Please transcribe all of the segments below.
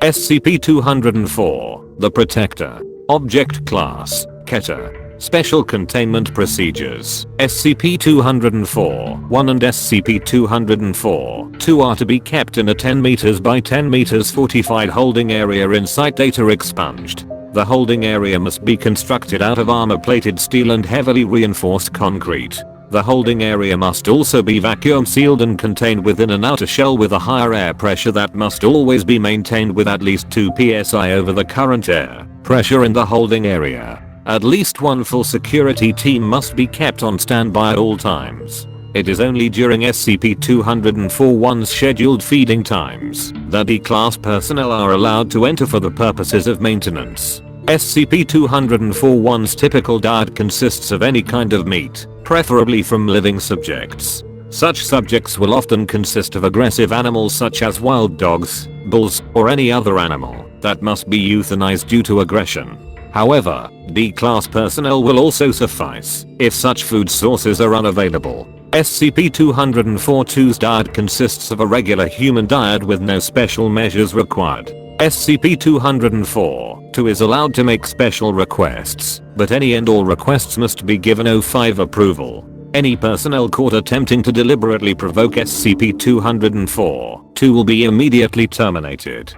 SCP-204, the Protector. Object Class, Keter. Special Containment Procedures. SCP-204-1 and SCP-204-2 are to be kept in a 10 meters by 10 meters fortified holding area in site data expunged. The holding area must be constructed out of armor-plated steel and heavily reinforced concrete. The holding area must also be vacuum sealed and contained within an outer shell with a higher air pressure that must always be maintained with at least 2 psi over the current air pressure in the holding area. At least one full security team must be kept on standby at all times. It is only during SCP-204-1's scheduled feeding times that D-Class personnel are allowed to enter for the purposes of maintenance. SCP-204-1's typical diet consists of any kind of meat, preferably from living subjects. Such subjects will often consist of aggressive animals such as wild dogs, bulls, or any other animal that must be euthanized due to aggression. However, D-Class personnel will also suffice if such food sources are unavailable. SCP-204-2's diet consists of a regular human diet with no special measures required. SCP-204-2 is allowed to make special requests, but any and all requests must be given O5 approval. Any personnel caught attempting to deliberately provoke SCP-204-2 will be immediately terminated.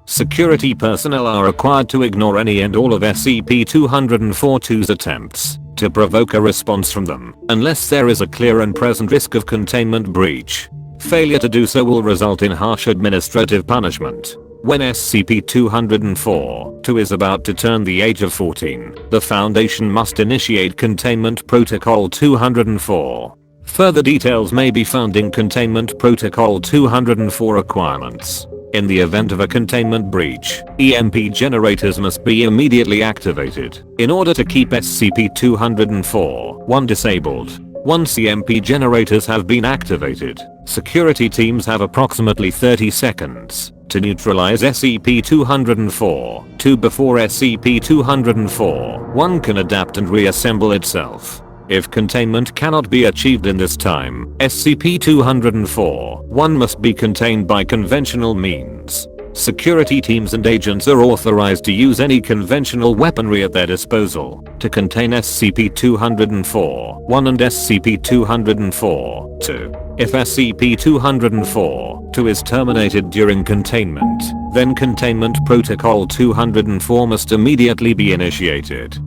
Security personnel are required to ignore any and all of SCP-204-2's attempts to provoke a response from them, unless there is a clear and present risk of containment breach. Failure to do so will result in harsh administrative punishment. When SCP-204-2 is about to turn the age of 14, the Foundation must initiate Containment Protocol 204. Further details may be found in Containment Protocol 204 requirements. In the event of a containment breach, EMP generators must be immediately activated in order to keep SCP-204-1 disabled. Once EMP generators have been activated, security teams have approximately 30 seconds to neutralize SCP-204-2 before SCP-204-1 can adapt and reassemble itself. If containment cannot be achieved in this time, SCP-204-1 must be contained by conventional means. Security teams and agents are authorized to use any conventional weaponry at their disposal to contain SCP-204-1 and SCP-204-2. If SCP-204-2 is terminated during containment, then Containment Protocol 204 must immediately be initiated.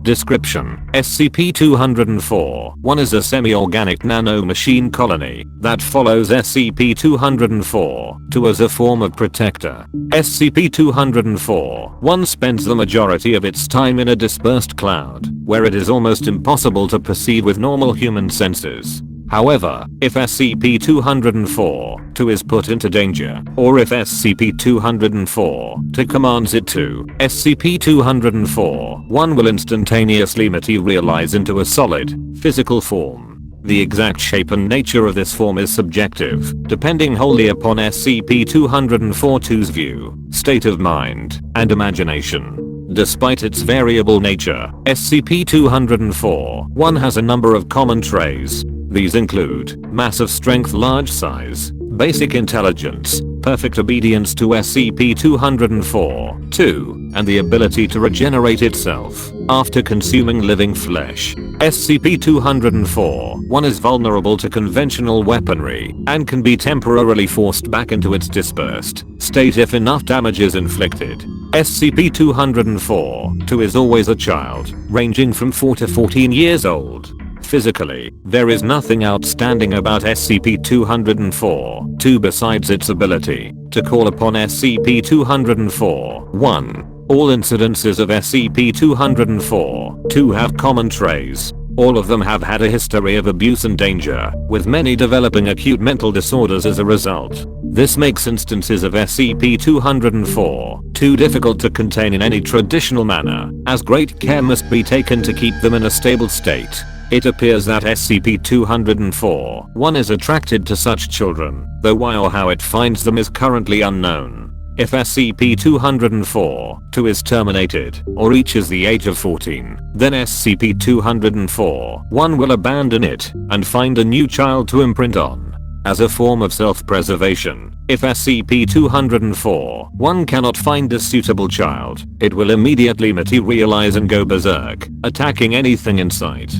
Description: SCP-204-1 is a semi-organic nano-machine colony that follows SCP-204-2 as a form of protector. SCP-204-1 spends the majority of its time in a dispersed cloud, where it is almost impossible to perceive with normal human senses. However, if SCP-204-2 is put into danger, or if SCP-204-2 commands it to, SCP-204-1 will instantaneously materialize into a solid, physical form. The exact shape and nature of this form is subjective, depending wholly upon SCP-204-2's view, state of mind, and imagination. Despite its variable nature, SCP-204-1 has a number of common traits. These include massive strength, large size, basic intelligence, perfect obedience to SCP-204-2, and the ability to regenerate itself after consuming living flesh. SCP-204-1 is vulnerable to conventional weaponry and can be temporarily forced back into its dispersed state if enough damage is inflicted. SCP-204-2 is always a child, ranging from 4 to 14 years old. Physically, there is nothing outstanding about SCP-204-2 besides its ability to call upon SCP-204-1. All incidences of SCP-204-2 have common traits. All of them have had a history of abuse and danger, with many developing acute mental disorders as a result. This makes instances of SCP-204-2 difficult to contain in any traditional manner, as great care must be taken to keep them in a stable state. It appears that SCP-204-1 is attracted to such children, though why or how it finds them is currently unknown. If SCP-204-2 is terminated, or reaches the age of 14, then SCP-204-1 will abandon it and find a new child to imprint on. as a form of self-preservation. If SCP-204-1 cannot find a suitable child, it will immediately materialize and go berserk, attacking anything in sight.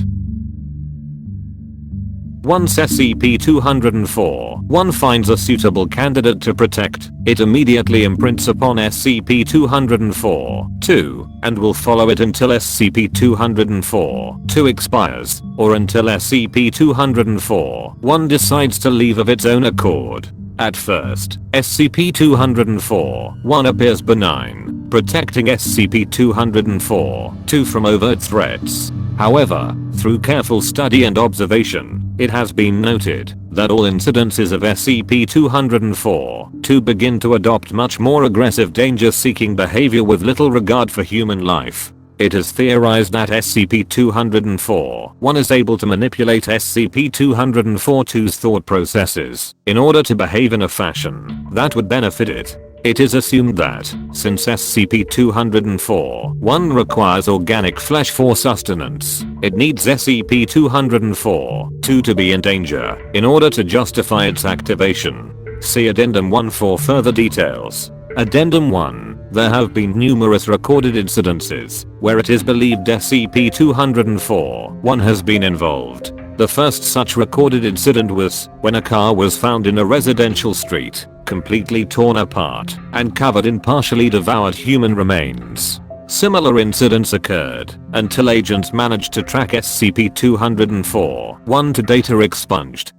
Once SCP-204-1 finds a suitable candidate to protect, it immediately imprints upon SCP-204-2 and will follow it until SCP-204-2 expires, or until SCP-204-1 decides to leave of its own accord. At first, SCP-204-1 appears benign, protecting SCP-204-2 from overt threats. However, through careful study and observation, it has been noted that all incidences of SCP-204-2 begin to adopt much more aggressive danger-seeking behavior with little regard for human life. It is theorized that SCP-204-1 is able to manipulate SCP-204-2's thought processes in order to behave in a fashion that would benefit it. It is assumed that, since SCP-204-1 requires organic flesh for sustenance, it needs SCP-204-2 to be in danger in order to justify its activation. See Addendum 1 for further details. Addendum 1. There have been numerous recorded incidences where it is believed SCP-204-1 has been involved. The first such recorded incident was when a car was found in a residential street, completely torn apart and covered in partially devoured human remains. Similar incidents occurred until agents managed to track SCP-204-1 to data expunged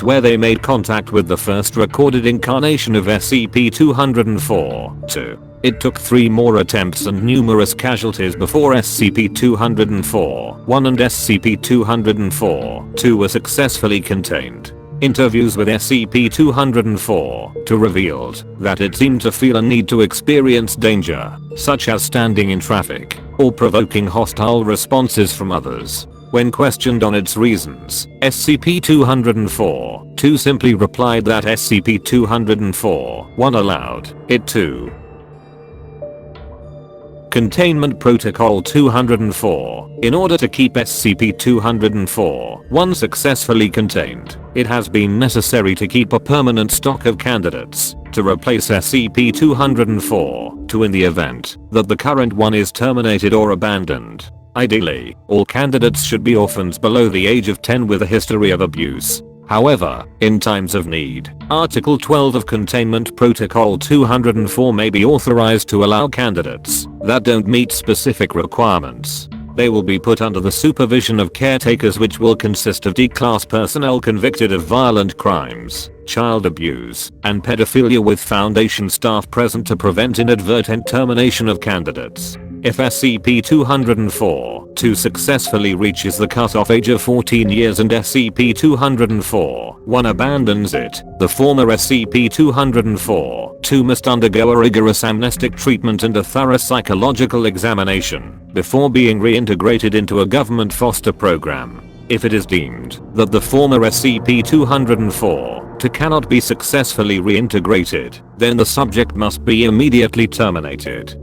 where they made contact with the first recorded incarnation of SCP-204-2. It took 3 more attempts and numerous casualties before SCP-204-1 and SCP-204-2 were successfully contained. Interviews with SCP-204-2 revealed that it seemed to feel a need to experience danger, such as standing in traffic or provoking hostile responses from others. When questioned on its reasons, SCP-204-2 simply replied that SCP-204-1 allowed it to. Containment Protocol 204. In order to keep SCP-204-1 successfully contained, it has been necessary to keep a permanent stock of candidates to replace SCP-204-2 in the event that the current one is terminated or abandoned. Ideally, all candidates should be orphans below the age of 10 with a history of abuse. However, in times of need, Article 12 of Containment Protocol 204 may be authorized to allow candidates that don't meet specific requirements. They will be put under the supervision of caretakers, which will consist of D-class personnel convicted of violent crimes, child abuse, and pedophilia, with Foundation staff present to prevent inadvertent termination of candidates. If SCP-204-2 successfully reaches the cutoff age of 14 years and SCP-204-1 abandons it, the former SCP-204-2 must undergo a rigorous amnestic treatment and a thorough psychological examination before being reintegrated into a government foster program. If it is deemed that the former SCP-204-2 cannot be successfully reintegrated, then the subject must be immediately terminated.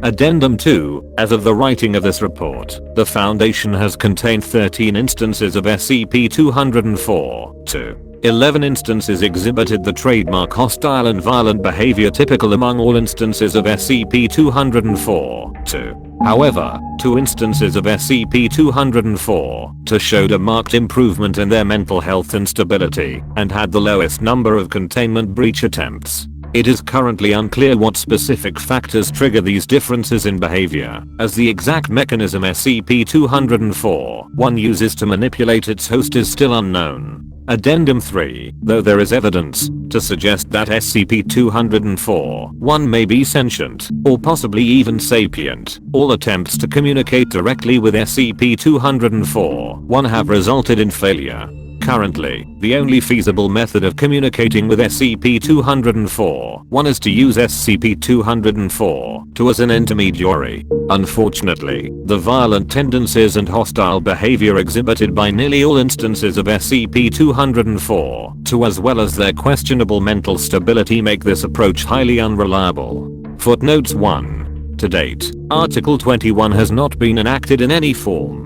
Addendum 2. As of the writing of this report, the Foundation has contained 13 instances of SCP-204-2. 11 instances exhibited the trademark hostile and violent behavior typical among all instances of SCP-204-2. However, 2 instances of SCP-204-2 showed a marked improvement in their mental health and stability, and had the lowest number of containment breach attempts. It is currently unclear what specific factors trigger these differences in behavior, as the exact mechanism SCP-204-1 uses to manipulate its host is still unknown. Addendum 3. Though there is evidence to suggest that SCP-204-1 may be sentient, or possibly even sapient, all attempts to communicate directly with SCP-204-1 have resulted in failure. Currently, the only feasible method of communicating with SCP-204-1 is to use SCP-204-2 as an intermediary. Unfortunately, the violent tendencies and hostile behavior exhibited by nearly all instances of SCP-204-2 as well as their questionable mental stability make this approach highly unreliable. Footnotes 1. To date, Article 21 has not been enacted in any form.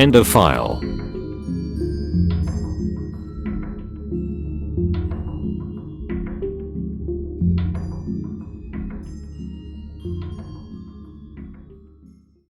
End of file.